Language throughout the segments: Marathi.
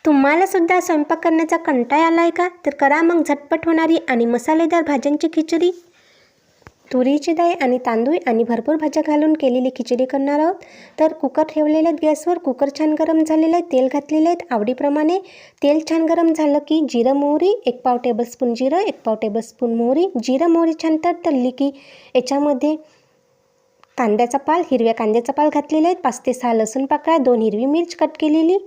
तुम्हाला सुद्धा स्वयंपाक करण्याचा कंटाळा आलाय का? तर करा मग झटपट होणारी आणि मसालेदार भाज्यांची खिचडी. तुरीची डाळ आणि तांदूळ आणि भरपूर भाज्या घालून केलेली खिचडी करणार आहोत. तर कुकर ठेवलेले आहेत गॅसवर. कुकर छान गरम झालेलं आहे. तेल घातलेले आहेत आवडीप्रमाणे. तेल छान गरम झालं की जिरं मोहरी, 1 पाव टेबलस्पून जिरं, 1 पाव टेबलस्पून मोहरी. जिरं मोहरी छान तडतडली की याच्यामध्ये कांद्याचा पाल, हिरव्या कांद्याचा पाल घातलेला आहे. 5 ते 6 लसूण पाकळ्या, 2 हिरवी मिरच कट केलेली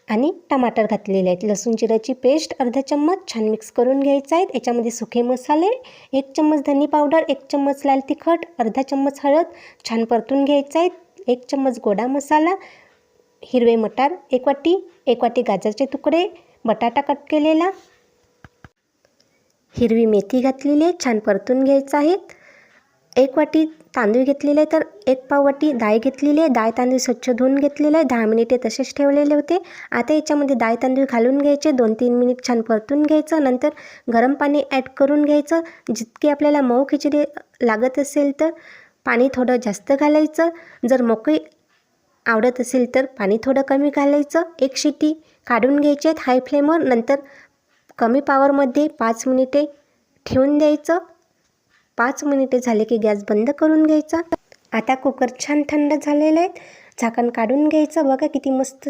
आणि टमाटर घातलेले आहेत. लसूण जिऱ्याची पेस्ट अर्धा चम्मच छान मिक्स करून घ्यायचं आहे. याच्यामध्ये सुके मसाले, 1 चम्मच धनी पावडर, 1 चम्मच लाल तिखट, अर्धा चम्मच हळद छान परतून घ्यायचं आहे. 1 चम्मच गोडा मसाला, हिरवे मटार 1 वाटी, 1 वाटी गाजरचे तुकडे, बटाटा कट केलेला, हिरवी मेथी घातलेली आहे छान परतून घ्यायचं आहे. 1 वाटी तांदूळ घेतलेले तर 1 पाव वाटी डाळ घेतलेली आहे. डाळ तांदूळ स्वच्छ धुवून घेतलेले आहे. 10 मिनिटे तसेच ठेवलेले होते. आता याच्यामध्ये डाळ तांदूळ घालून घ्यायचे. 2-3 मिनिट छान परतून घ्यायचं. नंतर गरम पाणी ॲड करून घ्यायचं. जितकी आपल्याला मऊ खिचडी लागत असेल तर पाणी थोडं जास्त घालायचं. जर मोकळी आवडत असेल तर पाणी थोडं कमी घालायचं. 1 शिटी काढून घ्यायचे आहेत हाय फ्लेमवर. नंतर कमी पॉवरमध्ये 5 मिनिटे ठेवून द्यायचं. 5 मिनिटे झाले की गॅस बंद करून घ्यायचा. आता कुकर छान थंड झालेले आहेत. झाकण काढून घ्यायचं. बघा किती मस्त,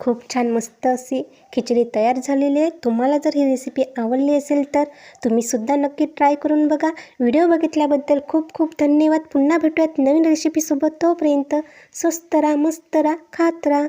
खूप छान मस्त अशी खिचडी तयार झालेली आहे. तुम्हाला जर ही रेसिपी आवडली असेल तर तुम्हीसुद्धा नक्की ट्राय करून बघा. व्हिडिओ बघितल्याबद्दल खूप खूप धन्यवाद. पुन्हा भेटूयात नवीन रेसिपीसोबत. तोपर्यंत स्वस्त राहा, मस्त राहा, खात राहा.